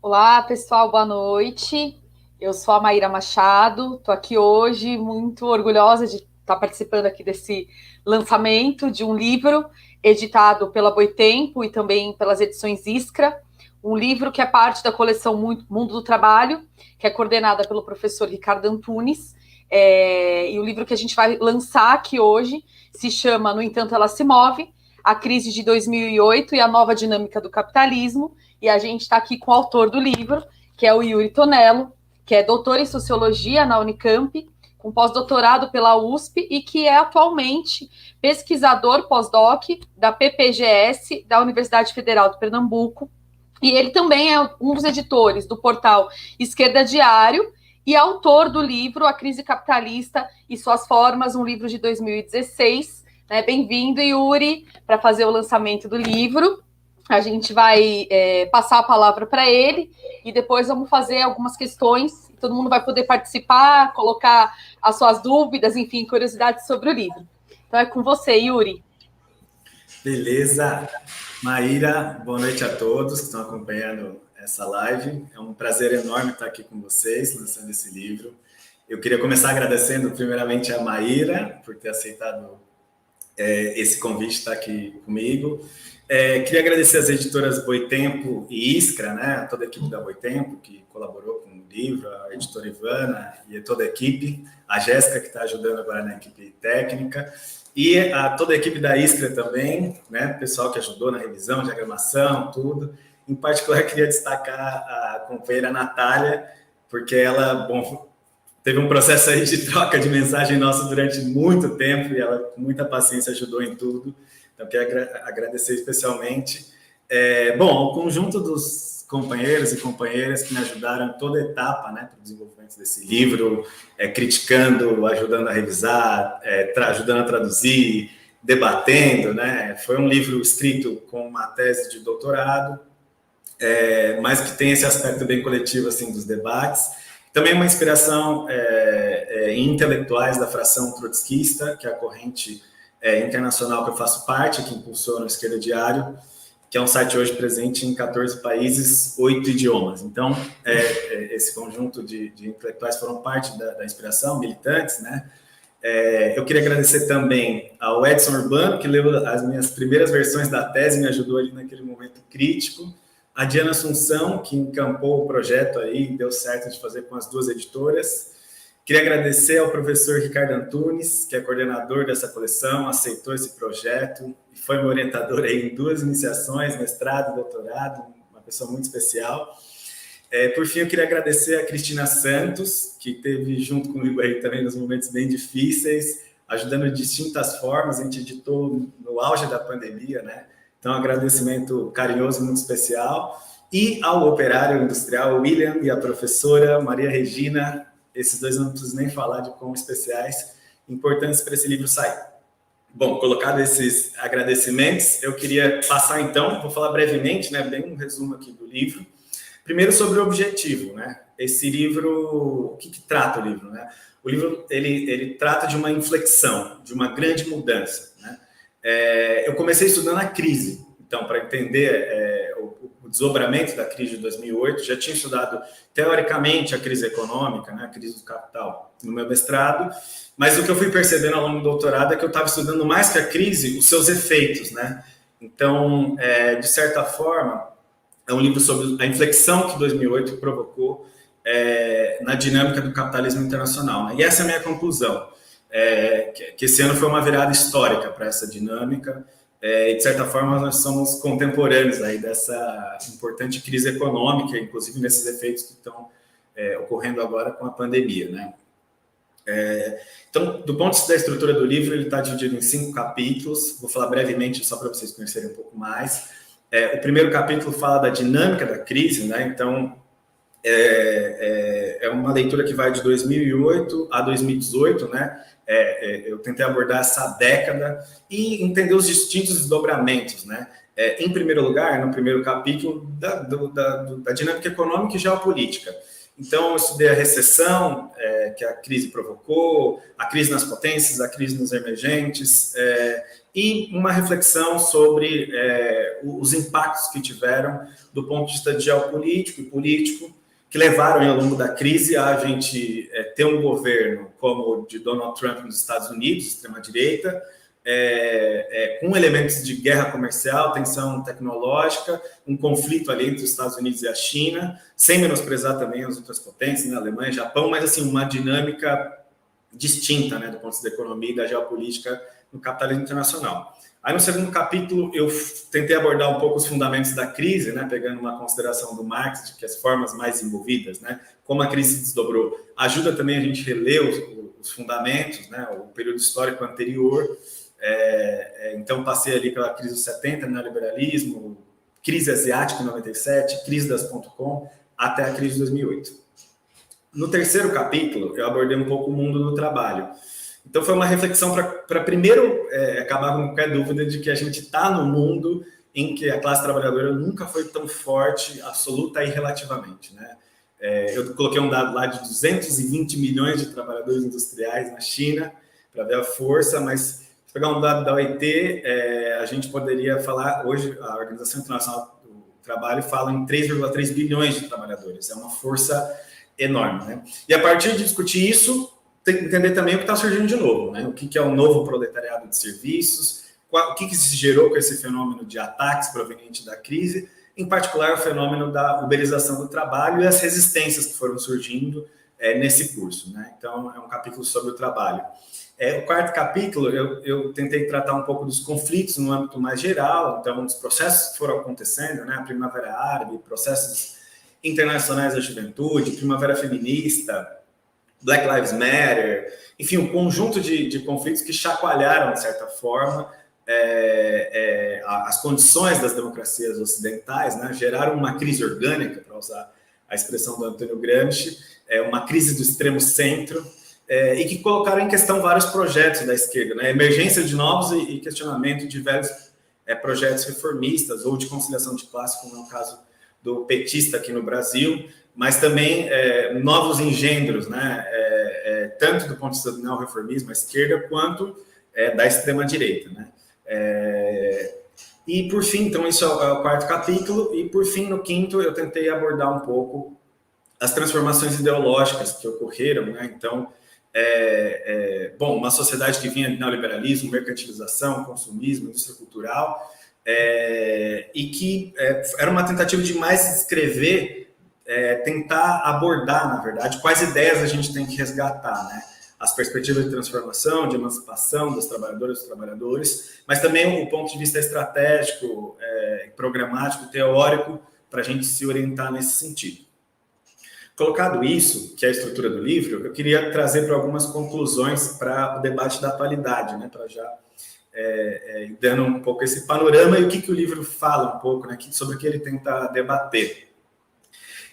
Olá, pessoal, boa noite. Eu sou a Maíra Machado, estou aqui hoje muito orgulhosa de estar participando aqui desse lançamento de um livro editado pela Boitempo e também pelas edições Iskra, um livro que é parte da coleção Mundo do Trabalho, que é coordenada pelo professor Ricardo Antunes, e o livro que a gente vai lançar aqui hoje se chama No Entanto Ela Se Move, a crise de 2008 e a nova dinâmica do capitalismo, e a gente está aqui com o autor do livro, que é o Yuri Tonello, que é doutor em Sociologia na Unicamp, com pós-doutorado pela USP e que é atualmente pesquisador pós-doc da PPGS da Universidade Federal de Pernambuco. E ele também é um dos editores do portal Esquerda Diário e autor do livro A Crise Capitalista e Suas Formas, um livro de 2016. Bem-vindo, Yuri, para fazer o lançamento do livro. A gente vai passar a palavra para ele e depois vamos fazer algumas questões. Todo mundo vai poder participar, colocar as suas dúvidas, enfim, curiosidades sobre o livro. Então é com você, Yuri. Beleza. Maíra, boa noite a todos que estão acompanhando essa live. É um prazer enorme estar aqui com vocês, lançando esse livro. Eu queria começar agradecendo primeiramente a Maíra por ter aceitado esse convite de estar aqui comigo. Queria agradecer às editoras Boitempo e Iskra, né, a toda a equipe da Boitempo que colaborou com o livro, a editora Ivana e toda a equipe, a Jéssica que está ajudando agora na equipe técnica, e a toda a equipe da Iskra também, né, o pessoal que ajudou na revisão, diagramação, tudo. Em particular, queria destacar a companheira Natália, porque ela, teve um processo aí de troca de mensagem nossa durante muito tempo e ela, com muita paciência, ajudou em tudo. Então, quero agradecer especialmente. Ao conjunto dos companheiros e companheiras que me ajudaram em toda a etapa, né, para o desenvolvimento desse livro, criticando, ajudando a revisar, ajudando a traduzir, debatendo, né? Foi um livro escrito com uma tese de doutorado, mas que tem esse aspecto bem coletivo, assim, dos debates. Também uma inspiração em intelectuais da fração trotskista, que é a corrente internacional que eu faço parte, que impulsiona o Esquerda Diário, que é um site hoje presente em 14 países, 8 idiomas. Então, esse conjunto de intelectuais foram parte da inspiração, militantes, né? Eu queria agradecer também ao Edson Urbano, que leu as minhas primeiras versões da tese, me ajudou ali naquele momento crítico. A Diana Assunção, que encampou o projeto aí, deu certo de fazer com as duas editoras. Queria agradecer ao professor Ricardo Antunes, que é coordenador dessa coleção, aceitou esse projeto e foi meu orientador aí em 2 iniciações, mestrado e doutorado, uma pessoa muito especial. Por fim, eu queria agradecer a Cristina Santos, que esteve junto comigo aí também nos momentos bem difíceis, ajudando de distintas formas. A gente editou no auge da pandemia, né? Então, um agradecimento carinhoso, muito especial. E ao operário industrial William e à professora Maria Regina, esses dois não preciso nem falar de como especiais, importantes para esse livro sair. Bom, colocado esses agradecimentos, eu queria passar então, vou falar brevemente, né, bem um resumo aqui do livro. Primeiro sobre o objetivo, né? Esse livro, o que trata o livro, né? O livro, ele trata de uma inflexão, de uma grande mudança, né? Eu comecei estudando a crise, então, para entender o desdobramento da crise de 2008, já tinha estudado, teoricamente, a crise econômica, né, a crise do capital, no meu mestrado, mas o que eu fui percebendo ao longo do doutorado é que eu estava estudando mais que a crise, os seus efeitos, né? Então, de certa forma, é um livro sobre a inflexão que 2008 provocou na dinâmica do capitalismo internacional, né? E essa é a minha conclusão. Que esse ano foi uma virada histórica para essa dinâmica, e de certa forma nós somos contemporâneos aí dessa importante crise econômica, inclusive nesses efeitos que estão ocorrendo agora com a pandemia, né? Então, do ponto de vista da estrutura do livro, ele está dividido em 5 capítulos, vou falar brevemente só para vocês conhecerem um pouco mais. O primeiro capítulo fala da dinâmica da crise, né? Então, é uma leitura que vai de 2008 a 2018, né? Eu tentei abordar essa década e entender os distintos desdobramentos, né? Em primeiro lugar, no primeiro capítulo, da dinâmica econômica e geopolítica. Então, eu estudei a recessão que a crise provocou, a crise nas potências, a crise nos emergentes, e uma reflexão sobre os impactos que tiveram do ponto de vista geopolítico e político, que levaram ao longo da crise a gente ter um governo como o de Donald Trump nos Estados Unidos, extrema-direita, com elementos de guerra comercial, tensão tecnológica, um conflito ali entre os Estados Unidos e a China, sem menosprezar também as outras potências, né, Alemanha, Japão, mas assim, uma dinâmica distinta, né, do ponto de vista da economia e da geopolítica no capitalismo internacional. Aí, no segundo capítulo, eu tentei abordar um pouco os fundamentos da crise, né, pegando uma consideração do Marx, de que as formas mais envolvidas, né, como a crise se desdobrou, ajuda também a gente a reler os fundamentos, né, o período histórico anterior. Então, passei ali pela crise dos 70, neoliberalismo, crise asiática em 97, crise das .com, até a crise de 2008. No terceiro capítulo, eu abordei um pouco o mundo do trabalho. Então, foi uma reflexão para primeiro acabar com qualquer dúvida de que a gente está num mundo em que a classe trabalhadora nunca foi tão forte, absoluta e relativamente, né? Eu coloquei um dado lá de 220 milhões de trabalhadores industriais na China, para ver a força, mas se pegar um dado da OIT, a gente poderia falar, hoje, a Organização Internacional do Trabalho fala em 3,3 bilhões de trabalhadores, é uma força enorme, né? E a partir de discutir isso, tem que entender também o que está surgindo de novo, né? O que é o novo proletariado de serviços, o que se gerou com esse fenômeno de ataques provenientes da crise, em particular o fenômeno da uberização do trabalho e as resistências que foram surgindo nesse curso, né? Então, é um capítulo sobre o trabalho. O quarto capítulo, eu tentei tratar um pouco dos conflitos no âmbito mais geral, então, os processos que foram acontecendo, né? A Primavera Árabe, processos internacionais da juventude, Primavera Feminista, Black Lives Matter, enfim, um conjunto de conflitos que chacoalharam, de certa forma, as condições das democracias ocidentais, né, geraram uma crise orgânica, para usar a expressão do Antônio Gramsci, uma crise do extremo centro, e que colocaram em questão vários projetos da esquerda, né, emergência de novos e questionamento de velhos projetos reformistas ou de conciliação de classe, como é o caso do petista aqui no Brasil, mas também novos engendros, né, tanto do ponto de vista do neorreformismo, a esquerda, quanto da extrema-direita, né. E, por fim, então, isso é o quarto capítulo, e, por fim, no quinto, eu tentei abordar um pouco as transformações ideológicas que ocorreram, né, então, bom, uma sociedade que vinha de neoliberalismo, mercantilização, consumismo, indústria cultural, e que era uma tentativa de mais descrever, tentar abordar, na verdade, quais ideias a gente tem que resgatar, né? As perspectivas de transformação, de emancipação das trabalhadoras e dos trabalhadores, mas também o ponto de vista estratégico, programático, teórico, para a gente se orientar nesse sentido. Colocado isso, que é a estrutura do livro, eu queria trazer para algumas conclusões para o debate da atualidade, né? Para já dando um pouco esse panorama e o que o livro fala um pouco, né? Sobre o que ele tenta debater.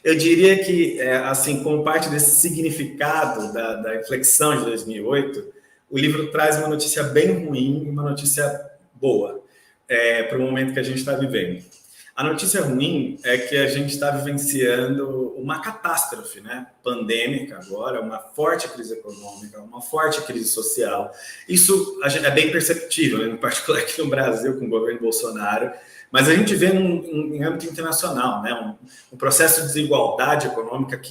Eu diria que, assim, como parte desse significado da inflexão de 2008, o livro traz uma notícia bem ruim e uma notícia boa para o momento que a gente está vivendo. A notícia ruim é que a gente está vivenciando uma catástrofe, né, pandêmica agora, uma forte crise econômica, uma forte crise social. Isso é bem perceptível, né, em particular aqui no Brasil, com o governo Bolsonaro, mas a gente vê em âmbito internacional, né, um processo de desigualdade econômica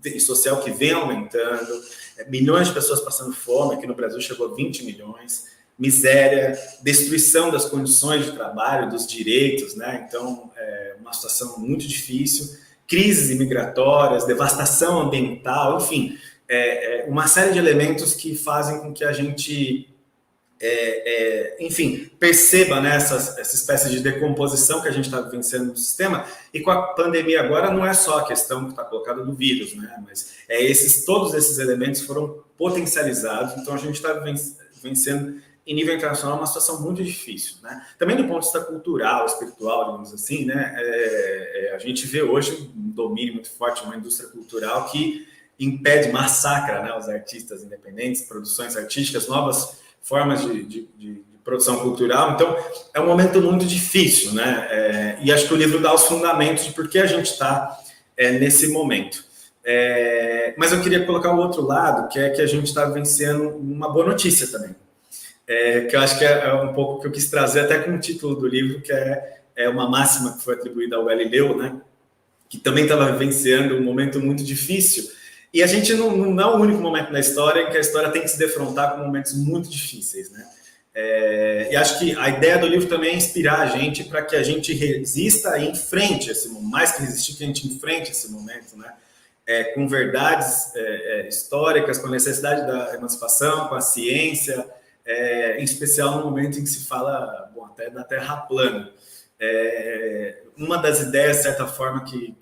e social que vem aumentando, milhões de pessoas passando fome, aqui no Brasil chegou a 20 milhões, miséria, destruição das condições de trabalho, dos direitos, né? Então, uma situação muito difícil, crises imigratórias, devastação ambiental, enfim, uma série de elementos que fazem com que a gente, enfim, perceba, né, essa espécie de decomposição que a gente está vivenciando no sistema, e com a pandemia agora não é só a questão que está colocada do vírus, né? Mas todos esses elementos foram potencializados, então a gente está vivenciando em nível internacional, uma situação muito difícil, né? Também do ponto de vista cultural, espiritual, digamos assim, né? A gente vê hoje um domínio muito forte de uma indústria cultural que impede, massacra, né, os artistas independentes, produções artísticas, novas formas de produção cultural. Então, é um momento muito difícil, né? E acho que o livro dá os fundamentos de por que a gente está nesse momento. Mas eu queria colocar o outro lado, que é que a gente está vencendo uma boa notícia também. que eu acho que é um pouco que eu quis trazer até com o título do livro, que é uma máxima que foi atribuída ao Galileu, né? Que também estava vivenciando um momento muito difícil. E a gente não é o único momento na história em que a história tem que se defrontar com momentos muito difíceis, né? E acho que a ideia do livro também é inspirar a gente para que a gente resista e enfrente esse momento, mais que resistir, que a gente enfrente esse momento, né? Com verdades históricas, com a necessidade da emancipação, com a ciência, em especial no momento em que se fala, bom, até da Terra plana. Uma das ideias, de certa forma, que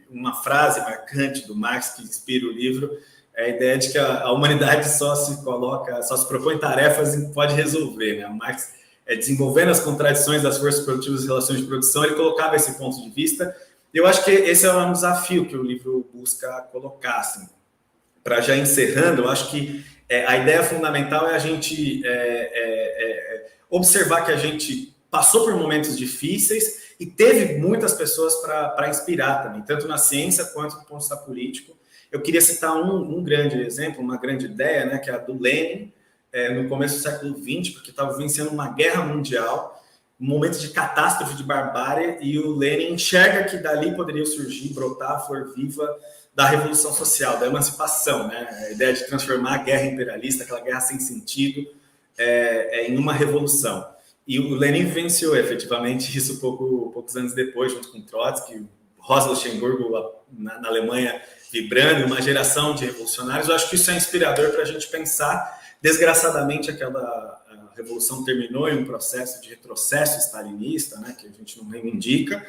uma frase marcante do Marx que inspira o livro é a ideia de que a humanidade só se propõe tarefas e pode resolver, né? O Marx, desenvolvendo as contradições das forças produtivas e relações de produção, ele colocava esse ponto de vista. E eu acho que esse é um desafio que o livro busca colocar, assim. Para já encerrando, eu acho que a ideia fundamental é a gente observar que a gente passou por momentos difíceis e teve muitas pessoas para inspirar também, tanto na ciência quanto no ponto de vista político. Eu queria citar um grande exemplo, uma grande ideia, né, que é a do Lenin, no começo do século XX, porque estava vencendo uma guerra mundial, um momento de catástrofe, de barbárie, e o Lenin enxerga que dali poderia surgir, brotar a flor viva da revolução social, da emancipação, né? A ideia de transformar a guerra imperialista, aquela guerra sem sentido, em uma revolução. E o Lenin venceu efetivamente isso poucos anos depois, junto com Trotsky, Rosa Luxemburgo na Alemanha vibrando, uma geração de revolucionários. Eu acho que isso é inspirador para a gente pensar. Desgraçadamente, aquela revolução terminou em um processo de retrocesso stalinista, né, que a gente não reivindica,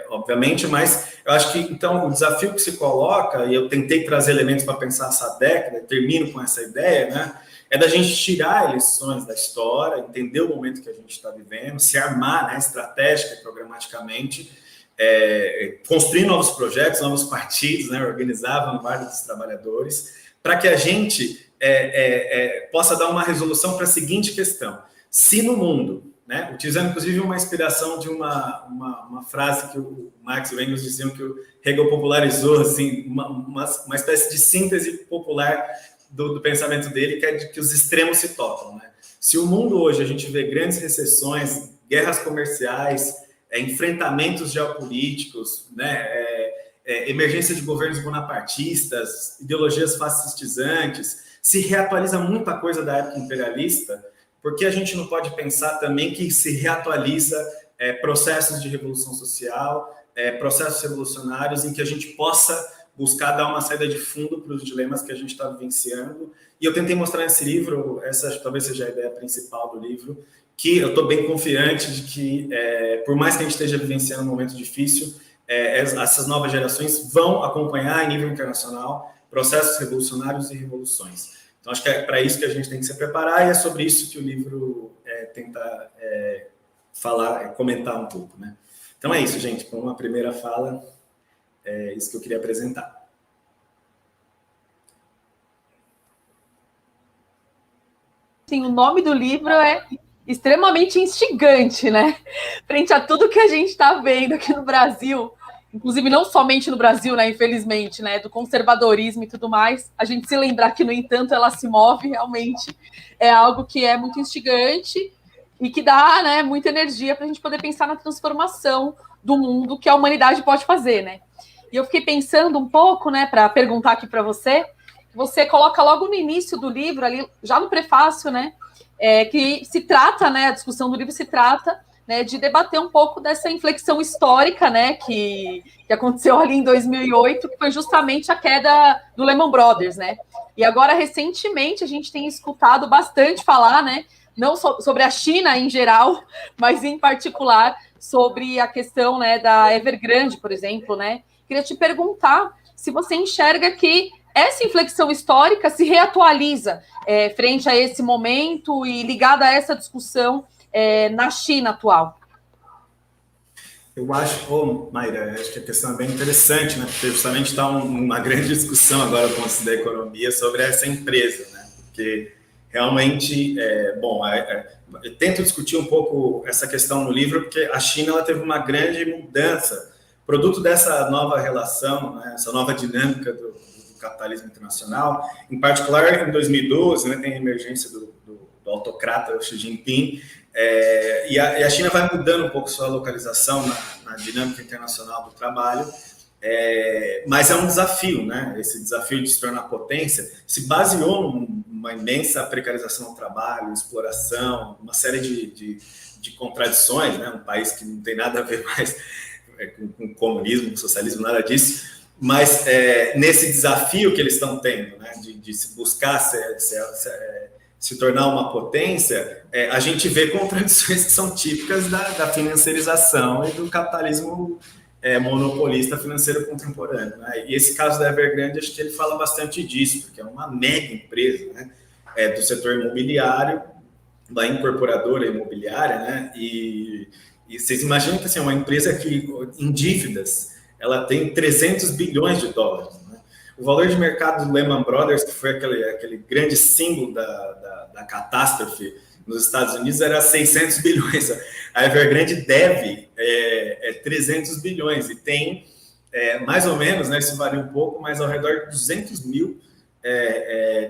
obviamente, mas eu acho que, então, o desafio que se coloca, e eu tentei trazer elementos para pensar essa década, termino com essa ideia, né, é da gente tirar lições da história, entender o momento que a gente está vivendo, se armar, né, estratégica e programaticamente, construir novos projetos, novos partidos, né, organizar a vanguarda dos trabalhadores, para que a gente possa dar uma resolução para a seguinte questão. Se no mundo, né, utilizando inclusive uma inspiração de uma frase que o Marx e o Engels diziam que o Hegel popularizou, assim, uma espécie de síntese popular do pensamento dele, que é de que os extremos se tocam, né? Se o mundo hoje a gente vê grandes recessões, guerras comerciais, enfrentamentos geopolíticos, né, emergência de governos bonapartistas, ideologias fascistizantes, se reatualiza muita coisa da época imperialista, porque a gente não pode pensar também que se reatualiza processos de revolução social, processos revolucionários em que a gente possa buscar dar uma saída de fundo para os dilemas que a gente está vivenciando. E eu tentei mostrar nesse livro, essa talvez seja a ideia principal do livro, que eu estou bem confiante de que, por mais que a gente esteja vivenciando um momento difícil, essas novas gerações vão acompanhar em nível internacional processos revolucionários e revoluções. Então, acho que é para isso que a gente tem que se preparar, e é sobre isso que o livro tenta falar, comentar um pouco, né? Então é isso, gente. Com uma primeira fala, é isso que eu queria apresentar. Sim, o nome do livro é extremamente instigante, né? Frente a tudo que a gente está vendo aqui no Brasil, inclusive não somente no Brasil, né? Infelizmente, né? Do conservadorismo e tudo mais, a gente se lembrar que, no entanto, ela se move, realmente é algo que é muito instigante e que dá, né, muita energia para a gente poder pensar na transformação do mundo que a humanidade pode fazer, né? E eu fiquei pensando um pouco, né, para perguntar aqui para você, você coloca logo no início do livro, ali, já no prefácio, né, que se trata, né, a discussão do livro se trata, né, de debater um pouco dessa inflexão histórica, né, que aconteceu ali em 2008, que foi justamente a queda do Lehman Brothers, né? E agora, recentemente, a gente tem escutado bastante falar, né, não sobre a China em geral, mas em particular sobre a questão, né, da Evergrande, por exemplo, né? Queria te perguntar se você enxerga que essa inflexão histórica se reatualiza frente a esse momento e ligada a essa discussão na China atual. Eu acho, Mayra, acho que a questão é bem interessante, né? Porque justamente está uma grande discussão agora no ponto da economia sobre essa empresa, né? Porque realmente, eu tento discutir um pouco essa questão no livro, porque a China ela teve uma grande mudança, produto dessa nova relação, né? Essa nova dinâmica do capitalismo internacional, em particular em 2012, né, tem a emergência do do autocrata, o Xi Jinping, e a China vai mudando um pouco sua localização na dinâmica internacional do trabalho, mas é um desafio, né? Esse desafio de se tornar potência se baseou numa imensa precarização do trabalho, exploração, uma série de contradições, né? Um país que não tem nada a ver mais com comunismo, com socialismo, nada disso. Mas nesse desafio que eles estão tendo, né, de se buscar se tornar uma potência, a gente vê contradições que são típicas da financiarização e do capitalismo monopolista financeiro contemporâneo, né? E esse caso da Evergrande, acho que ele fala bastante disso, porque é uma mega empresa, né, do setor imobiliário, uma incorporadora imobiliária, né? E vocês imaginam que assim, uma empresa que em dívidas ela tem 300 bilhões de dólares. Né? O valor de mercado do Lehman Brothers, que foi aquele grande símbolo da catástrofe nos Estados Unidos, era 600 bilhões. A Evergrande deve 300 bilhões e tem mais ou menos, né, isso varia um pouco, mas ao redor de 200 mil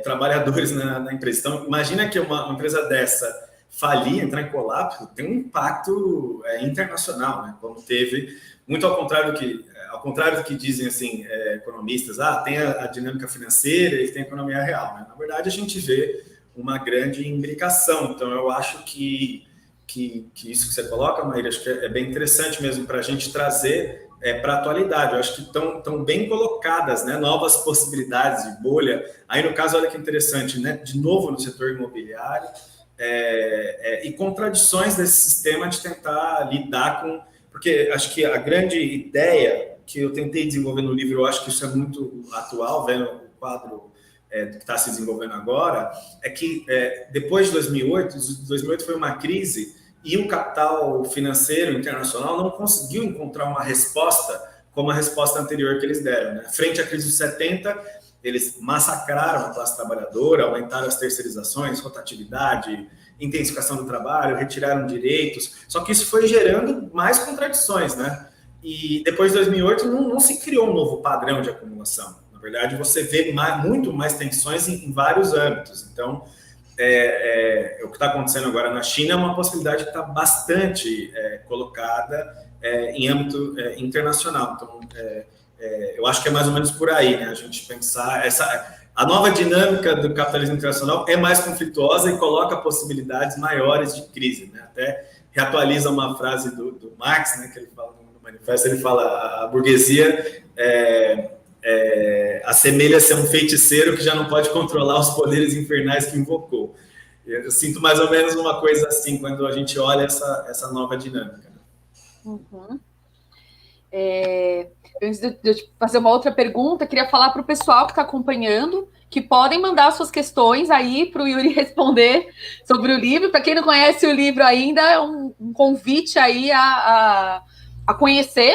trabalhadores na empresa. Então, imagina que uma empresa dessa falir, entrar em colapso, tem um impacto internacional, né? Como teve, muito ao contrário do que dizem assim, economistas, tem a dinâmica financeira e tem a economia real, né? Na verdade, a gente vê uma grande imbricação. Então, eu acho que isso que você coloca, Maíra, acho que é bem interessante mesmo para a gente trazer para a atualidade. Eu acho que estão bem colocadas, né, novas possibilidades de bolha. Aí, no caso, olha que interessante, né, de novo no setor imobiliário, e contradições desse sistema de tentar lidar com... Porque acho que a grande ideia que eu tentei desenvolver no livro, eu acho que isso é muito atual, vendo o quadro que está se desenvolvendo agora, é que depois de 2008 foi uma crise e o capital financeiro internacional não conseguiu encontrar uma resposta como a resposta anterior que eles deram, né? Frente à crise dos 70, eles massacraram a classe trabalhadora, aumentaram as terceirizações, rotatividade, intensificação do trabalho, retiraram direitos, só que isso foi gerando mais contradições, né? E depois de 2008 não se criou um novo padrão de acumulação. Na verdade, você vê muito mais tensões em vários âmbitos. Então, o que está acontecendo agora na China é uma possibilidade que está bastante colocada em âmbito internacional. Então, eu acho que é mais ou menos por aí, né? A gente pensar a nova dinâmica do capitalismo internacional é mais conflituosa e coloca possibilidades maiores de crise, né? Até reatualiza uma frase do Marx, né? Que ele fala no manifesto, ele fala: a burguesia assemelha-se a um feiticeiro que já não pode controlar os poderes infernais que invocou. Eu sinto mais ou menos uma coisa assim quando a gente olha essa nova dinâmica. Uhum. Antes de eu te fazer uma outra pergunta, queria falar para o pessoal que está acompanhando que podem mandar suas questões aí para o Yuri responder sobre o livro. Para quem não conhece o livro ainda, é um convite aí a conhecer,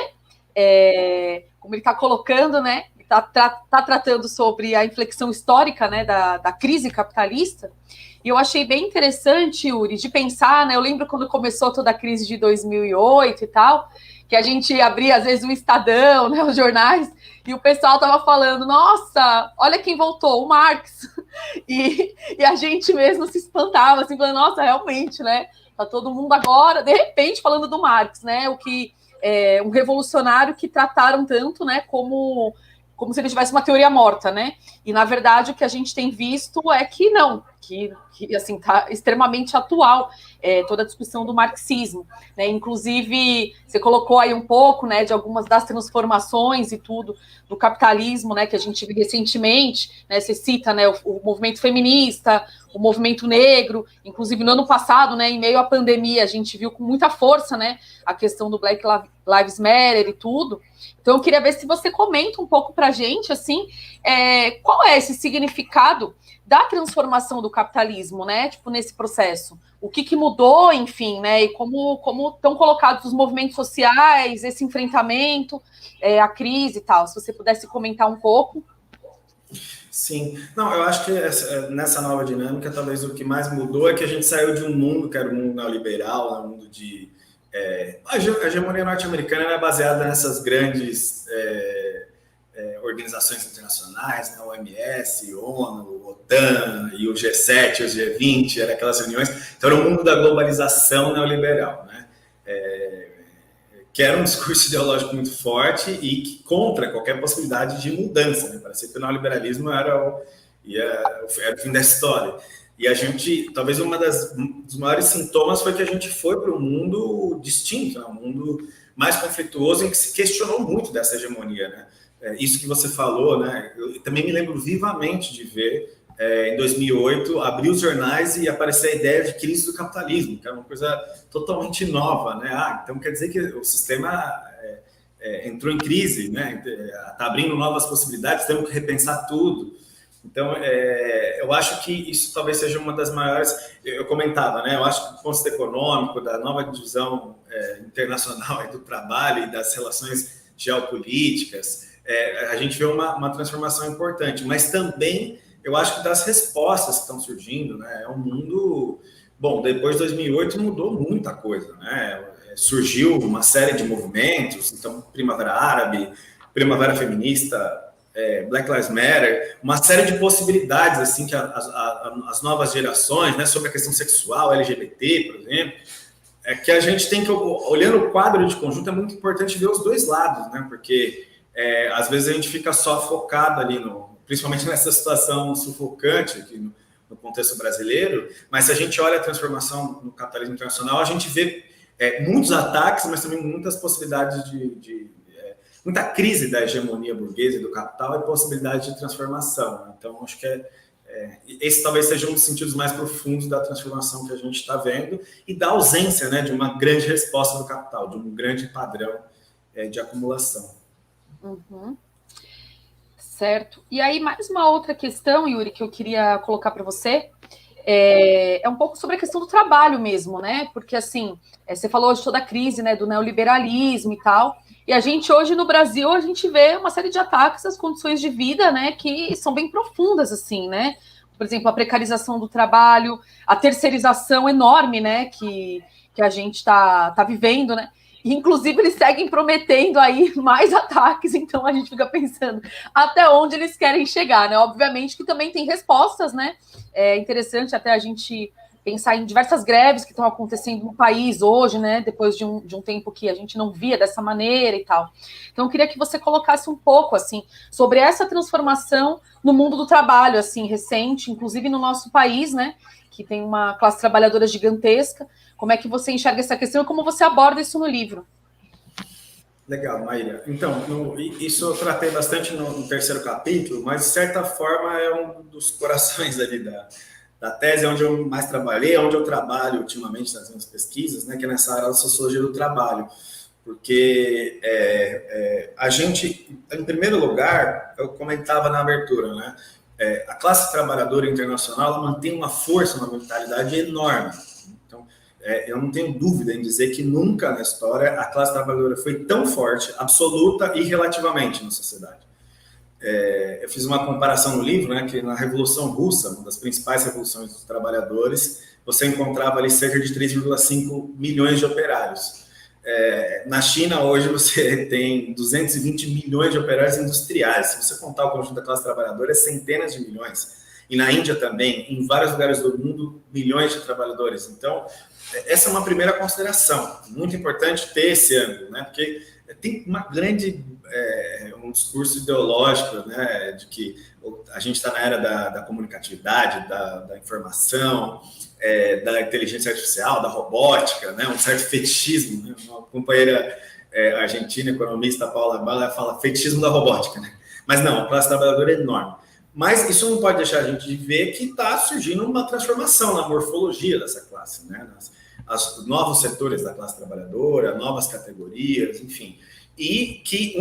como ele está colocando, né? Está tratando sobre a inflexão histórica, né, da crise capitalista. E eu achei bem interessante, Yuri, de pensar, né? Eu lembro quando começou toda a crise de 2008 e tal, que a gente abria, às vezes, o Estadão, né, os jornais, e o pessoal estava falando: nossa, olha quem voltou, o Marx. E a gente mesmo se espantava, assim, falando: nossa, realmente, né? Tá todo mundo agora, de repente, falando do Marx, né? O que um revolucionário que trataram tanto, né, como se ele tivesse uma teoria morta, né? E, na verdade, o que a gente tem visto é que não, que assim, está extremamente atual toda a discussão do marxismo, né? Inclusive, você colocou aí um pouco, né, de algumas das transformações e tudo do capitalismo, né, que a gente viu recentemente, né? Você cita, né, o movimento feminista, o movimento negro, inclusive no ano passado, né, em meio à pandemia, a gente viu com muita força, né, a questão do Black Lives Matter e tudo. Então, eu queria ver se você comenta um pouco para a gente, assim, qual é esse significado da transformação do capitalismo, né? Tipo, nesse processo. O que mudou, enfim, né? E como estão colocados os movimentos sociais, esse enfrentamento, a crise e tal. Se você pudesse comentar um pouco. Sim. Não, eu acho que nessa nova dinâmica, talvez o que mais mudou é que a gente saiu de um mundo que era um mundo neoliberal, um mundo de... a hegemonia norte-americana é baseada nessas grandes organizações internacionais, né, OMS, ONU, OTAN, e o G7, o G20, eram aquelas reuniões. Então, era o mundo da globalização neoliberal, né? Que era um discurso ideológico muito forte e que contra qualquer possibilidade de mudança, né? Parecia que o neoliberalismo era o fim da história. E a gente, talvez dos maiores sintomas foi que a gente foi para um mundo distinto, né? Um mundo mais conflituoso, em que se questionou muito dessa hegemonia, né? Isso que você falou, né? Eu também me lembro vivamente de ver, em 2008, abrir os jornais e aparecer a ideia de crise do capitalismo, que era uma coisa totalmente nova, né? Então quer dizer que o sistema entrou em crise, né? Está abrindo novas possibilidades, temos que repensar tudo. Então, eu acho que isso talvez seja uma das maiores... Eu comentava, né? Eu acho que do ponto de vista econômico, da nova divisão internacional do trabalho e das relações geopolíticas, a gente vê uma transformação importante, mas também eu acho que das respostas que estão surgindo, né? É um mundo... Bom, depois de 2008 mudou muita coisa, né? Surgiu uma série de movimentos, então, Primavera Árabe, Primavera Feminista... Black Lives Matter, uma série de possibilidades assim que as novas gerações, né, sobre a questão sexual, LGBT, por exemplo, que a gente tem que, olhando o quadro de conjunto, é muito importante ver os dois lados, né, porque às vezes a gente fica só focado ali, principalmente nessa situação sufocante aqui no contexto brasileiro, mas se a gente olha a transformação no capitalismo internacional, a gente vê muitos ataques, mas também muitas possibilidades muita crise da hegemonia burguesa e do capital e possibilidade de transformação, né? Então, acho que esse talvez seja um dos sentidos mais profundos da transformação que a gente está vendo e da ausência, né, de uma grande resposta do capital, de um grande padrão de acumulação. Uhum. Certo. E aí, mais uma outra questão, Yuri, que eu queria colocar para você, é um pouco sobre a questão do trabalho mesmo, né? Porque, assim, você falou de toda a crise, né, do neoliberalismo e tal, e a gente hoje no Brasil, a gente vê uma série de ataques às condições de vida, né, que são bem profundas, assim, né? Por exemplo, a precarização do trabalho, a terceirização enorme, né, que a gente está vivendo, né? E, inclusive, eles seguem prometendo aí mais ataques, então a gente fica pensando até onde eles querem chegar, né? Obviamente que também tem respostas, né? É interessante até a gente pensar em diversas greves que estão acontecendo no país hoje, né? Depois de um tempo que a gente não via dessa maneira e tal. Então, eu queria que você colocasse um pouco, assim, sobre essa transformação no mundo do trabalho, assim, recente, inclusive no nosso país, né? Que tem uma classe trabalhadora gigantesca. Como é que você enxerga essa questão e como você aborda isso no livro? Legal, Maíra. Então, isso eu tratei bastante no terceiro capítulo, mas, de certa forma, é um dos corações ali da tese, onde eu mais trabalhei, onde eu trabalho ultimamente nas minhas pesquisas, né, que é nessa área da sociologia do trabalho. Porque a gente, em primeiro lugar, eu comentava na abertura, né, a classe trabalhadora internacional ela mantém uma força, uma mentalidade enorme. Então, eu não tenho dúvida em dizer que nunca na história a classe trabalhadora foi tão forte, absoluta e relativamente na sociedade. Eu fiz uma comparação no livro, né, que na Revolução Russa, uma das principais revoluções dos trabalhadores, você encontrava ali cerca de 3,5 milhões de operários. Na China, hoje, você tem 220 milhões de operários industriais. Se você contar o conjunto da classe trabalhadora, é centenas de milhões. E na Índia também, em vários lugares do mundo, milhões de trabalhadores. Então, essa é uma primeira consideração. Muito importante ter esse ângulo, né? Porque tem uma grande... um discurso ideológico, né? De que a gente está na era da comunicatividade, da informação, da inteligência artificial, da robótica, né? Um certo fetichismo. Né? Uma companheira argentina, economista, Paula Bala, fala fetichismo da robótica, né? Mas não, a classe trabalhadora é enorme. Mas isso não pode deixar a gente de ver que está surgindo uma transformação na morfologia dessa classe, né? Os novos setores da classe trabalhadora, novas categorias, enfim. E que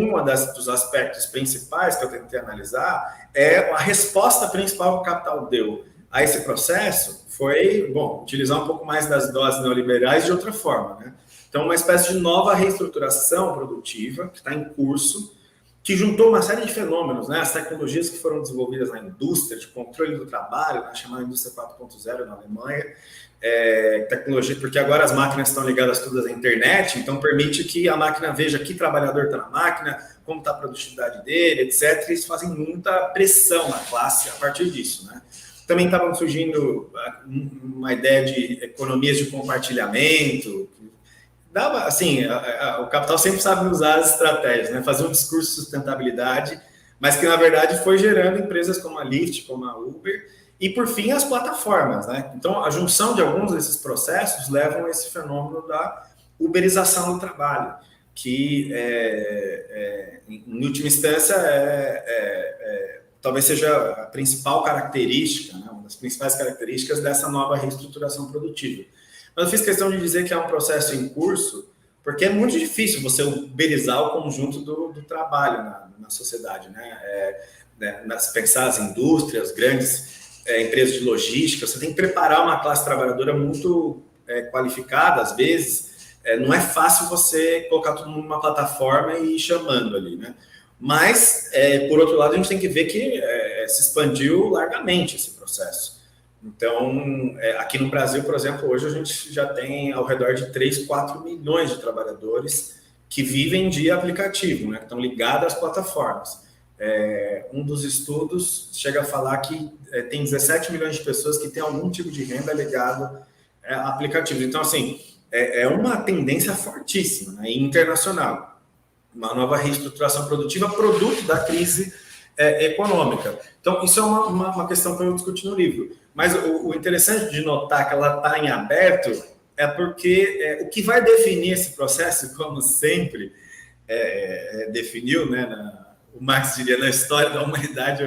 dos aspectos principais que eu tentei analisar é a resposta principal que o capital deu a esse processo foi, bom, utilizar um pouco mais das doses neoliberais de outra forma, né? Então, uma espécie de nova reestruturação produtiva que está em curso, que juntou uma série de fenômenos, né? As tecnologias que foram desenvolvidas na indústria de controle do trabalho, na chamada indústria 4.0 na Alemanha, tecnologia, porque agora as máquinas estão ligadas todas à internet, então permite que a máquina veja que trabalhador está na máquina, como está a produtividade dele, etc. E isso fazem muita pressão na classe a partir disso, né? Também estavam surgindo uma ideia de economias de compartilhamento. Dava, assim, o capital sempre sabe usar as estratégias, né? Fazer um discurso de sustentabilidade, mas que, na verdade, foi gerando empresas como a Lyft, como a Uber, e, por fim, as plataformas, né? Então, a junção de alguns desses processos levam a esse fenômeno da uberização do trabalho, que, em última instância, talvez seja a principal característica, né? Uma das principais características dessa nova reestruturação produtiva. Mas eu fiz questão de dizer que é um processo em curso, porque é muito difícil você uberizar o conjunto do trabalho na sociedade, né? Se pensar as indústrias, grandes empresas de logística, você tem que preparar uma classe trabalhadora muito qualificada, às vezes. Não é fácil você colocar tudo numa plataforma e ir chamando ali, né? Mas, por outro lado, a gente tem que ver que se expandiu largamente esse processo. Então, aqui no Brasil, por exemplo, hoje a gente já tem ao redor de 3, 4 milhões de trabalhadores que vivem de aplicativo, né? Que estão ligados às plataformas. Um dos estudos chega a falar que tem 17 milhões de pessoas que têm algum tipo de renda ligado a aplicativos. Então, assim, é uma tendência fortíssima, né? Internacional. Uma nova reestruturação produtiva, produto da crise econômica. Então, isso é uma questão que eu discuti no livro. Mas o interessante de notar que ela está em aberto é porque o que vai definir esse processo, como sempre definiu, né, o Marx diria, na história da humanidade,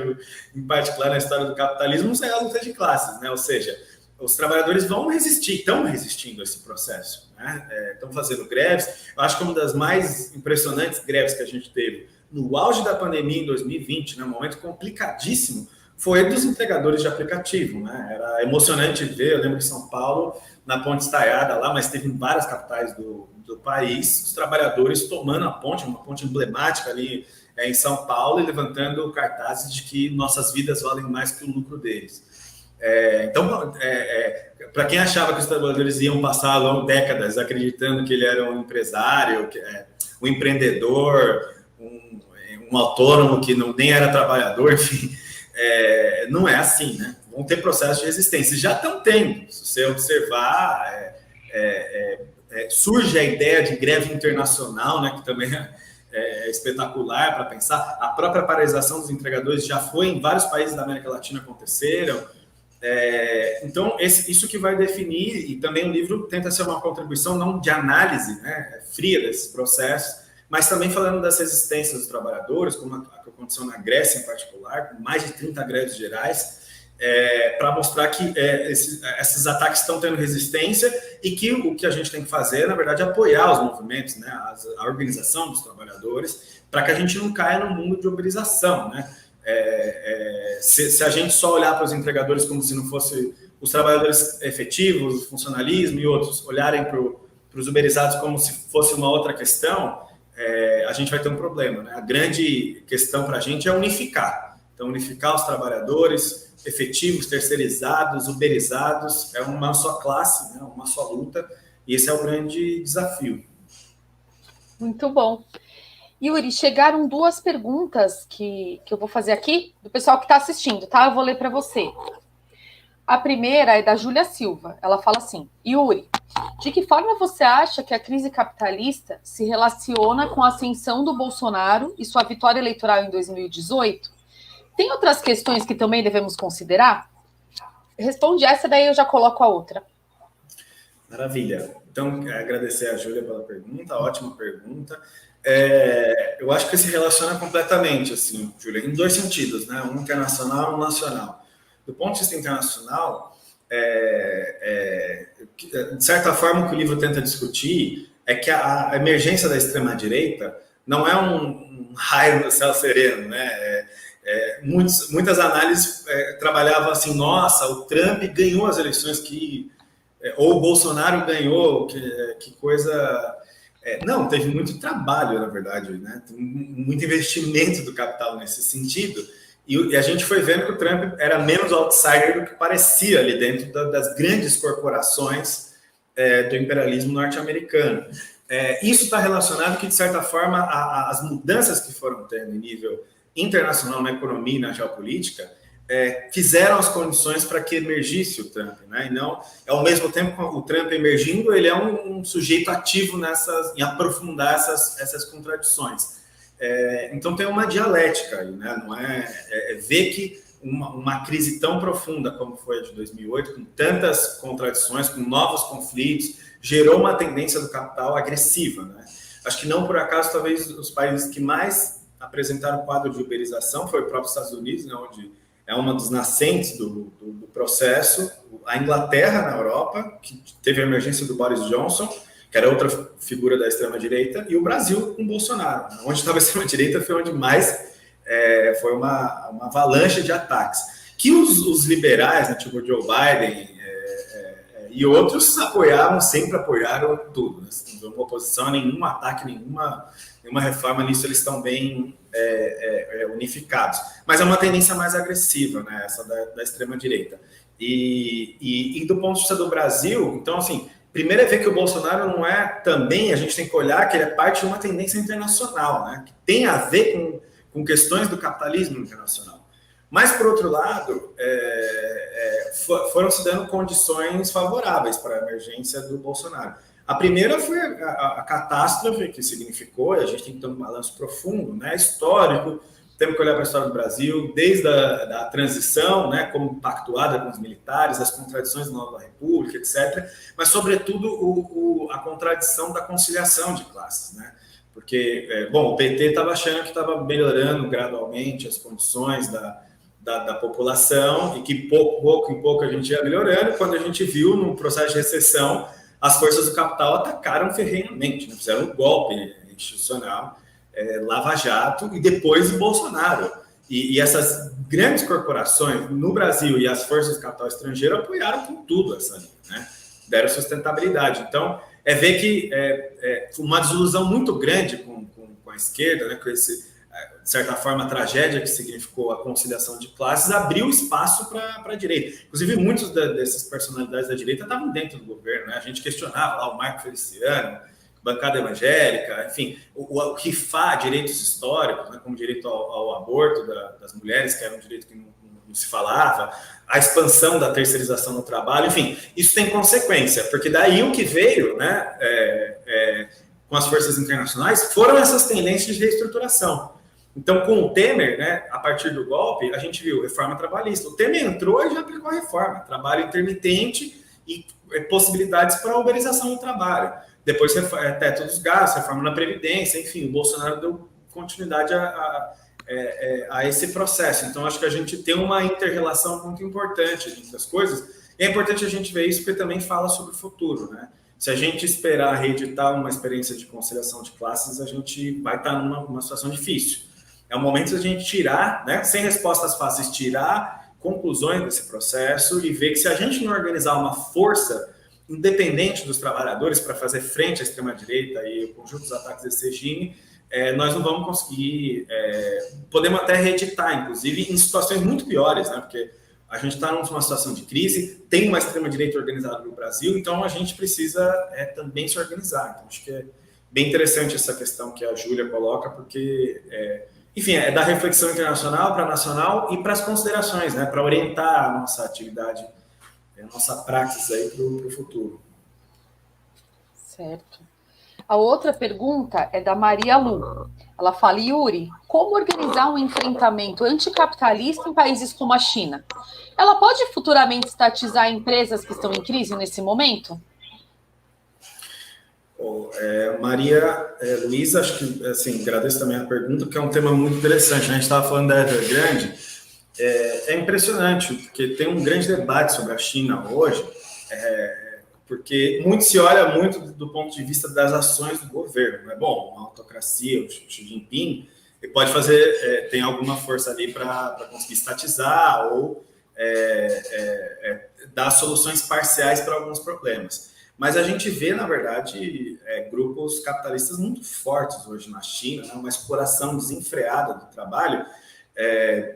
em particular na história do capitalismo, é a luta de classes, né? Ou seja, os trabalhadores vão resistir, estão resistindo a esse processo, né? Estão fazendo greves. Eu acho que uma das mais impressionantes greves que a gente teve no auge da pandemia em 2020, né, um momento complicadíssimo, foi dos entregadores de aplicativo, né? Era emocionante ver, eu lembro de São Paulo, na Ponte Estaiada lá, mas teve em várias capitais do país, os trabalhadores tomando a ponte, uma ponte emblemática ali em São Paulo, e levantando cartazes de que nossas vidas valem mais que o lucro deles. Então, para quem achava que os trabalhadores iam passar décadas acreditando que ele era um empresário, um empreendedor, um autônomo que nem era trabalhador, enfim, não é assim, né? Vão ter processos de resistência. Já estão tendo. Se você observar, surge a ideia de greve internacional, né, que também é espetacular para pensar. A própria paralisação dos entregadores já foi em vários países da América Latina aconteceram. Então, isso que vai definir, e também o livro tenta ser uma contribuição não de análise, né, fria desses processos, mas também falando das resistências dos trabalhadores, como a que aconteceu na Grécia em particular, com mais de 30 greves gerais, para mostrar que esses ataques estão tendo resistência e que o que a gente tem que fazer, na verdade, é apoiar os movimentos, né, a organização dos trabalhadores, para que a gente não caia no mundo de uberização, né? Se a gente só olhar para os entregadores como se não fosse os trabalhadores efetivos, o funcionalismo e outros, olharem para os uberizados como se fosse uma outra questão, a gente vai ter um problema, né? A grande questão para a gente é unificar. Então, unificar os trabalhadores efetivos, terceirizados, uberizados, é uma só classe, né? Uma só luta, e esse é o grande desafio. Muito bom. Yuri, chegaram 2 perguntas que eu vou fazer aqui, do pessoal que está assistindo, tá? Eu vou ler para você. A primeira é da Júlia Silva. Ela fala assim: Yuri, de que forma você acha que a crise capitalista se relaciona com a ascensão do Bolsonaro e sua vitória eleitoral em 2018? Tem outras questões que também devemos considerar? Responde essa, daí eu já coloco a outra. Maravilha. Então, agradecer a Júlia pela pergunta, ótima pergunta. Eu acho que se relaciona completamente, assim, Júlia, em 2 sentidos, né? Um internacional e um nacional. Do ponto de vista internacional, de certa forma, o que o livro tenta discutir é que a emergência da extrema-direita não é um raio no céu sereno, né? Muitas análises trabalhavam assim: nossa, o Trump ganhou as eleições ou o Bolsonaro ganhou, que coisa Não, teve muito trabalho, na verdade, né? Muito investimento do capital nesse sentido. E a gente foi vendo que o Trump era menos outsider do que parecia ali dentro das grandes corporações do imperialismo norte-americano. Isso está relacionado que, de certa forma, as mudanças que foram tendo em nível internacional na economia e na geopolítica fizeram as condições para que emergisse o Trump, né? E não, ao mesmo tempo, o Trump emergindo, ele é um sujeito ativo em aprofundar essas contradições. Então tem uma dialética aí, né? Não ver que uma crise tão profunda como foi a de 2008, com tantas contradições, com novos conflitos, gerou uma tendência do capital agressiva, né? Acho que não por acaso, talvez os países que mais apresentaram o quadro de uberização foi o próprio Estados Unidos, né, onde é uma dos nascentes do processo, a Inglaterra na Europa, que teve a emergência do Boris Johnson, que era outra figura da extrema-direita, e o Brasil com Bolsonaro. Onde estava a extrema-direita foi onde mais foi uma avalanche de ataques. Que os liberais, né, tipo Joe Biden e outros sempre apoiaram tudo. Né? Não houve oposição a nenhum ataque, nenhuma reforma nisso, eles estão bem unificados. Mas é uma tendência mais agressiva, né, essa da extrema-direita. E do ponto de vista do Brasil, então, assim, primeiro é ver que o Bolsonaro não também, a gente tem que olhar que ele é parte de uma tendência internacional, né, que tem a ver com questões do capitalismo internacional. Mas, por outro lado, foram se dando condições favoráveis para a emergência do Bolsonaro. A primeira foi a catástrofe que significou, e a gente tem que ter um balanço profundo, né, histórico, temos que olhar para a história do Brasil, desde a transição, né, como pactuada com os militares, as contradições da Nova República, etc., mas, sobretudo, a contradição da conciliação de classes, né? Porque, o PT estava achando que estava melhorando gradualmente as condições da população e que pouco em pouco a gente ia melhorando, quando a gente viu, no processo de recessão, as forças do capital atacaram ferrenhamente, né? Fizeram um golpe institucional, Lava Jato e depois o Bolsonaro. E essas grandes corporações no Brasil e as forças do capital estrangeiro apoiaram com tudo essa linha, né? Deram sustentabilidade. Então, ver que uma desilusão muito grande com a esquerda, né? Com esse, de certa forma, a tragédia que significou a conciliação de classes, abriu espaço para a direita. Inclusive, muitas dessas personalidades da direita estavam dentro do governo, né? A gente questionava lá o Marco Feliciano, bancada evangélica, enfim, o RIFA, direitos históricos, né, como direito ao aborto das mulheres, que era um direito que não se falava, a expansão da terceirização no trabalho, enfim, isso tem consequência, porque daí o que veio, né, com as forças internacionais, foram essas tendências de reestruturação. Então, com o Temer, né, a partir do golpe, a gente viu reforma trabalhista. O Temer entrou e já aplicou a reforma, trabalho intermitente e possibilidades para a uberização do trabalho. Depois, teto dos gastos, reforma na Previdência, enfim, o Bolsonaro deu continuidade a esse processo. Então, acho que a gente tem uma inter-relação muito importante entre as coisas. E é importante a gente ver isso, porque também fala sobre o futuro, né? Se a gente esperar reeditar uma experiência de conciliação de classes, a gente vai estar numa situação difícil. É o momento de a gente tirar, né, sem respostas fáceis, tirar conclusões desse processo e ver que se a gente não organizar uma força independente dos trabalhadores para fazer frente à extrema-direita e o conjunto dos ataques desse regime, nós não vamos conseguir, podemos até reeditar, inclusive, em situações muito piores, né? Porque a gente está numa situação de crise, tem uma extrema-direita organizada no Brasil, então a gente precisa também se organizar. Então, acho que é bem interessante essa questão que a Júlia coloca, porque, enfim, é da reflexão internacional para nacional e para as considerações, né? Para orientar a nossa atividade, a nossa praxis aí para o futuro. Certo. A outra pergunta é da Maria Lu. Ela fala, Yuri, como organizar um enfrentamento anticapitalista em países como a China? Ela pode futuramente estatizar empresas que estão em crise nesse momento? Maria Luísa, acho que, assim, agradeço também a pergunta, porque é um tema muito interessante, né? A gente estava falando da Evergrande, é impressionante, porque tem um grande debate sobre a China hoje, porque muito se olha muito do ponto de vista das ações do governo, né? Bom, uma autocracia, o Xi Jinping, ele pode fazer, tem alguma força ali para conseguir estatizar ou dar soluções parciais para alguns problemas. Mas a gente vê, na verdade, grupos capitalistas muito fortes hoje na China, né? Uma exploração desenfreada do trabalho.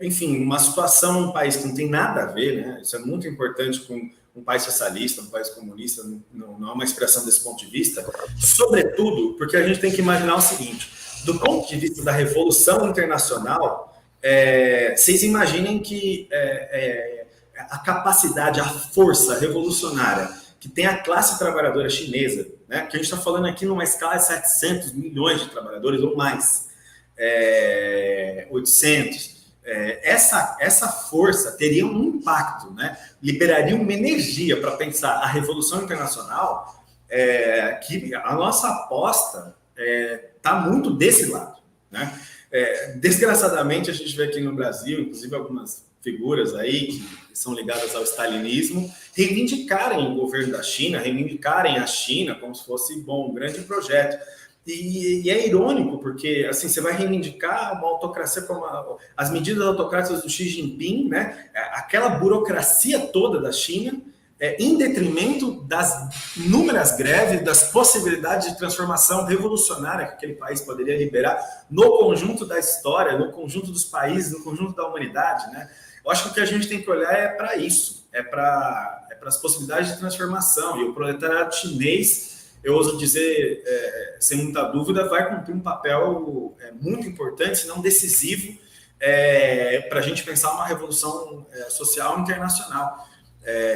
Enfim, uma situação num país que não tem nada a ver, né? Isso é muito importante com um país socialista, um país comunista, não é uma expressão desse ponto de vista, sobretudo porque a gente tem que imaginar o seguinte, do ponto de vista da revolução internacional, vocês imaginem que a capacidade, a força revolucionária que tem a classe trabalhadora chinesa, né, que a gente está falando aqui numa escala de 700 milhões de trabalhadores ou mais, 800, essa força teria um impacto, né? Liberaria uma energia para pensar a Revolução Internacional, que a nossa aposta está muito desse lado, né? Desgraçadamente, a gente vê aqui no Brasil, inclusive algumas figuras aí que são ligadas ao stalinismo, reivindicarem o governo da China, reivindicarem a China como se fosse, bom, um grande projeto. E é irônico, porque assim, você vai reivindicar uma autocracia como as medidas autocráticas do Xi Jinping, né? Aquela burocracia toda da China, em detrimento das inúmeras greves, das possibilidades de transformação revolucionária que aquele país poderia liberar no conjunto da história, no conjunto dos países, no conjunto da humanidade, né? Eu acho que o que a gente tem que olhar é para isso, para as possibilidades de transformação. E o proletariado chinês, eu ouso dizer, sem muita dúvida, vai cumprir um papel muito importante, se não decisivo, para a gente pensar uma revolução social internacional.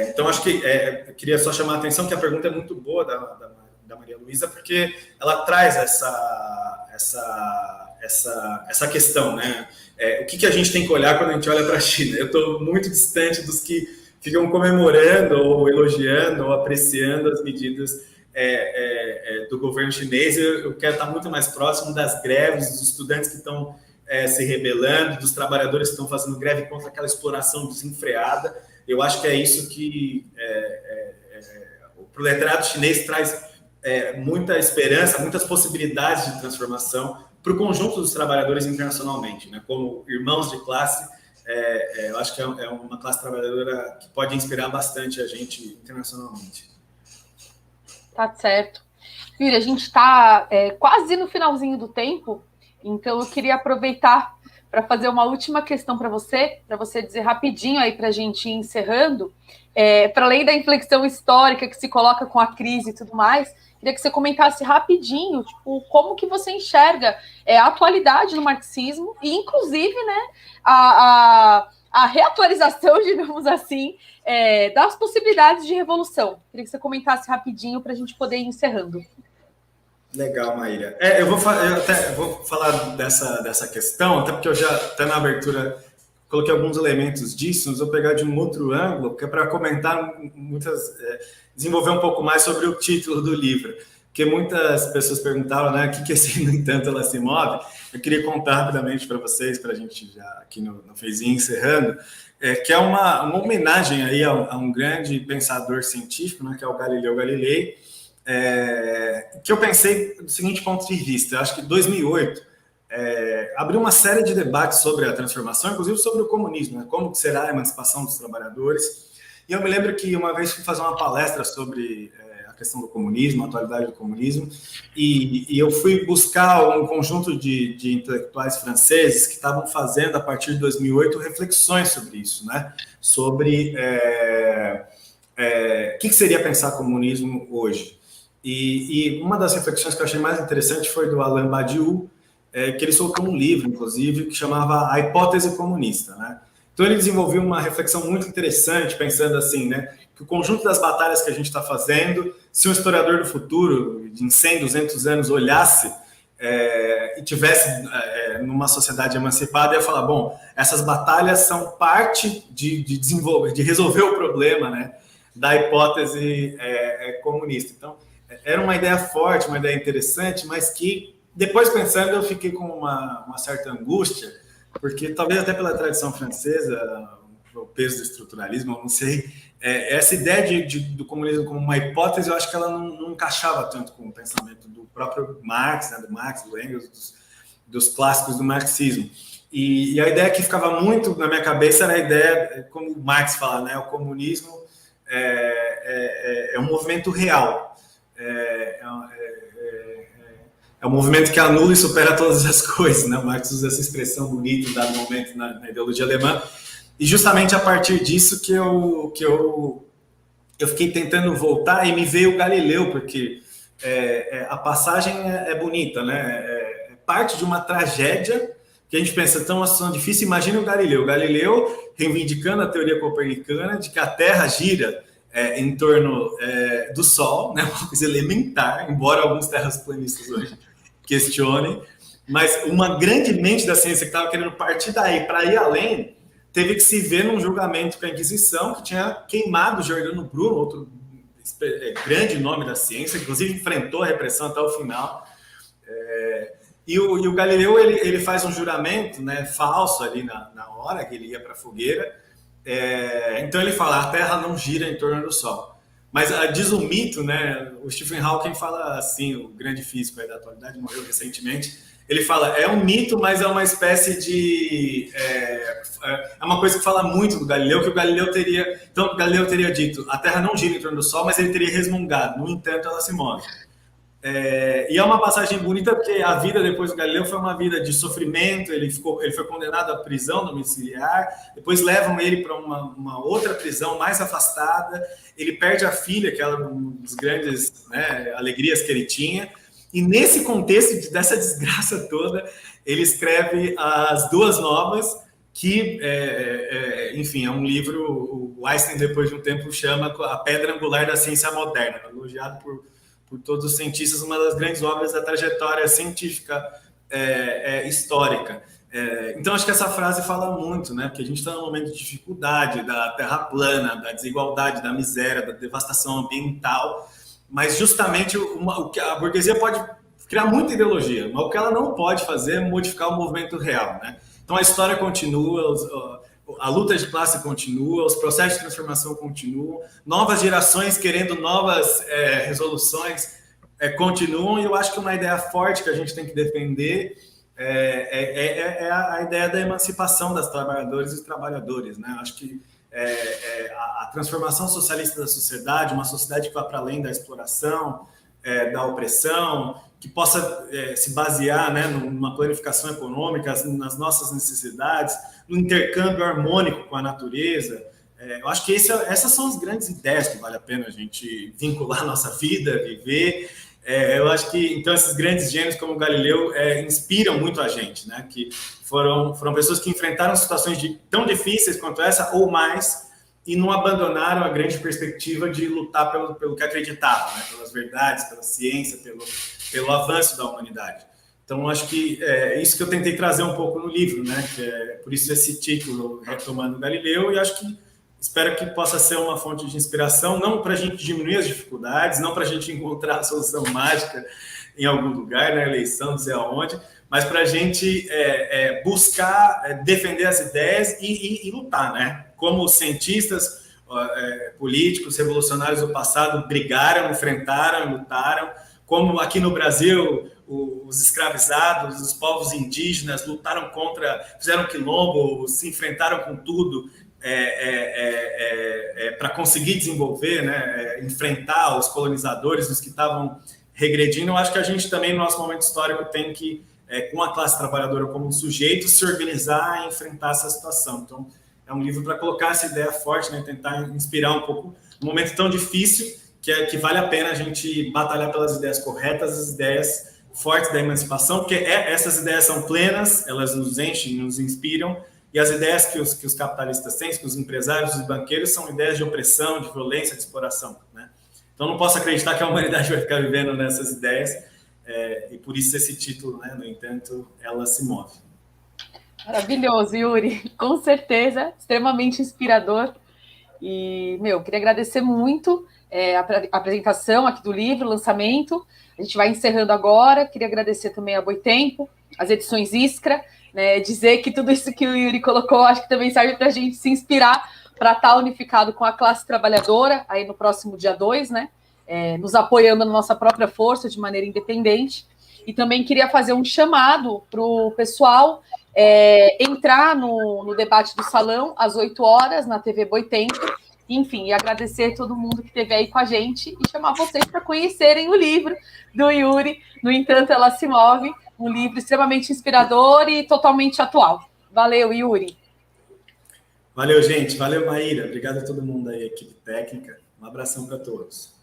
Então, acho que eu queria só chamar a atenção que a pergunta é muito boa da Maria Luísa, porque ela traz essa questão, né? O que a gente tem que olhar quando a gente olha para a China? Eu estou muito distante dos que ficam comemorando, ou elogiando, ou apreciando as medidas do governo chinês. Eu quero estar muito mais próximo das greves, dos estudantes que estão se rebelando, dos trabalhadores que estão fazendo greve contra aquela exploração desenfreada. Eu acho que é isso que o proletariado chinês traz muita esperança, muitas possibilidades de transformação para o conjunto dos trabalhadores internacionalmente, né? Como irmãos de classe, eu acho que é uma classe trabalhadora que pode inspirar bastante a gente internacionalmente. Tá certo. Yuri, a gente está quase no finalzinho do tempo, então eu queria aproveitar para fazer uma última questão para você dizer rapidinho aí para a gente ir encerrando, para além da inflexão histórica que se coloca com a crise e tudo mais, queria que você comentasse rapidinho, tipo, como que você enxerga a atualidade no marxismo e, inclusive, né, a reatualização, digamos assim, das possibilidades de revolução. Queria que você comentasse rapidinho para a gente poder ir encerrando. Legal, Maíra. Eu vou falar dessa questão, até porque eu já, até na abertura, coloquei alguns elementos disso, mas vou pegar de um outro ângulo, que é para comentar desenvolver um pouco mais sobre o título do livro, porque muitas pessoas perguntavam, né, o que é esse, no entanto, ela se move. Eu queria contar rapidamente para vocês, para a gente já aqui no fezinho encerrando, que é uma homenagem aí a um grande pensador científico, né, que é o Galileu Galilei, que eu pensei do seguinte ponto de vista. Eu acho que 2008 abriu uma série de debates sobre a transformação, inclusive sobre o comunismo, né? Como será a emancipação dos trabalhadores. E eu me lembro que uma vez fui fazer uma palestra sobre a questão do comunismo, a atualidade do comunismo, e eu fui buscar um conjunto de intelectuais franceses que estavam fazendo, a partir de 2008, reflexões sobre isso, né? Sobre o que seria pensar comunismo hoje. E uma das reflexões que eu achei mais interessante foi do Alain Badiou, que ele soltou um livro, inclusive, que chamava A Hipótese Comunista, né? Então ele desenvolveu uma reflexão muito interessante, pensando assim, né, que o conjunto das batalhas que a gente está fazendo, se um historiador do futuro, de 100, 200 anos, olhasse e tivesse numa sociedade emancipada, ia falar, bom, essas batalhas são parte de resolver o problema, né, da hipótese comunista. Então, era uma ideia forte, uma ideia interessante, mas que, depois pensando, eu fiquei com uma certa angústia, porque talvez até pela tradição francesa, o peso do estruturalismo, eu não sei, essa ideia do comunismo como uma hipótese, eu acho que ela não encaixava tanto com o pensamento do próprio Marx, né, do Marx, do Engels, dos clássicos do marxismo. E a ideia que ficava muito na minha cabeça era a ideia, como o Marx fala, né, o comunismo é um movimento real. é um movimento que anula e supera todas as coisas, né? O Marx usa essa expressão bonita em dado momento na ideologia alemã, e justamente a partir disso que eu fiquei tentando voltar, e me veio o Galileu, porque a passagem é bonita, né? É parte de uma tragédia que a gente pensa, tão uma situação difícil. Imagina o Galileu reivindicando a teoria copernicana de que a Terra gira em torno do Sol, né? Uma coisa elementar, embora alguns terraplanistas hoje questionem, mas uma grande mente da ciência que estava querendo partir daí para ir além, teve que se ver num julgamento com a Inquisição, que tinha queimado Giordano Bruno, outro grande nome da ciência, inclusive enfrentou a repressão até o final. E o Galileu ele faz um juramento, né, falso ali na hora que ele ia para a fogueira. Então ele fala: a Terra não gira em torno do Sol. Mas diz o mito, né? O Stephen Hawking fala assim, o grande físico aí da atualidade, morreu recentemente. Ele fala, é um mito, mas é uma espécie de... É uma coisa que fala muito do Galileu, que o Galileu teria... Então, o Galileu teria dito, a Terra não gira em torno do Sol, mas ele teria resmungado. No entanto, ela se move. E é uma passagem bonita, porque a vida depois do Galileu foi uma vida de sofrimento. Ele foi condenado à prisão domiciliar, depois levam ele para uma outra prisão mais afastada. Ele perde a filha, que era uma das grandes, né, alegrias que ele tinha. E nesse contexto dessa desgraça toda, ele escreve As Duas Novas, que, enfim, é um livro, o Einstein, depois de um tempo, chama a pedra angular da ciência moderna, elogiado por todos os cientistas, uma das grandes obras da trajetória científica histórica. Então, acho que essa frase fala muito, né? Porque a gente está num momento de dificuldade, da terra plana, da desigualdade, da miséria, da devastação ambiental, mas justamente a burguesia pode criar muita ideologia, mas o que ela não pode fazer é modificar o movimento real, né? Então, a história continua, a luta de classe continua, os processos de transformação continuam, novas gerações querendo novas resoluções continuam, e eu acho que uma ideia forte que a gente tem que defender é a ideia da emancipação das trabalhadoras e trabalhadores, né? Acho que a transformação socialista da sociedade, uma sociedade que vá para além da exploração, da opressão, que possa se basear, né, numa planificação econômica, nas nossas necessidades, no intercâmbio harmônico com a natureza. Eu acho que essas são as grandes ideias que vale a pena a gente vincular a nossa vida, viver. Eu acho que, então, esses grandes gênios como o Galileu inspiram muito a gente, né? Que foram pessoas que enfrentaram situações tão difíceis quanto essa, ou mais, e não abandonaram a grande perspectiva de lutar pelo que acreditavam, né? Pelas verdades, pela ciência, pelo avanço da humanidade. Então, acho que é isso que eu tentei trazer um pouco no livro, né? Que por isso esse título, Retomando Galileu, e acho que espero que possa ser uma fonte de inspiração, não para a gente diminuir as dificuldades, não para a gente encontrar a solução mágica em algum lugar, na eleição, não sei aonde, mas para a gente buscar defender as ideias e lutar, né? Como os cientistas, políticos, revolucionários do passado brigaram, enfrentaram, lutaram, como aqui no Brasil os escravizados, os povos indígenas lutaram fizeram quilombo, se enfrentaram com tudo, para conseguir desenvolver, né, enfrentar os colonizadores, os que estavam regredindo. Eu acho que a gente também, no nosso momento histórico, tem que, com a classe trabalhadora como sujeito, se organizar e enfrentar essa situação. Então, é um livro para colocar essa ideia forte, né, tentar inspirar um pouco um momento tão difícil, que vale a pena a gente batalhar pelas ideias corretas, as ideias fortes da emancipação, porque essas ideias são plenas, elas nos enchem, nos inspiram, e as ideias que os capitalistas têm, que os empresários, os banqueiros, são ideias de opressão, de violência, de exploração, né? Então, não posso acreditar que a humanidade vai ficar vivendo nessas ideias, e por isso esse título, né? No entanto, ela se move. Maravilhoso, Yuri. Com certeza, extremamente inspirador. E, queria agradecer muito a apresentação aqui do livro, o lançamento. A gente vai encerrando agora. Queria agradecer também a Boitempo, as edições Iskra, né, dizer que tudo isso que o Yuri colocou, acho que também serve para a gente se inspirar para estar unificado com a classe trabalhadora, aí no próximo dia 2, né, nos apoiando na nossa própria força, de maneira independente. E também queria fazer um chamado para o pessoal entrar no debate do salão, às 8 horas, na TV Boitempo. enfim, e agradecer todo mundo que esteve aí com a gente e chamar vocês para conhecerem o livro do Yuri, No Entanto Ela Se Move, um livro extremamente inspirador e totalmente atual. Valeu, Yuri. Valeu, gente. Valeu, Maíra. Obrigado a todo mundo aí, equipe técnica. Um abração para todos.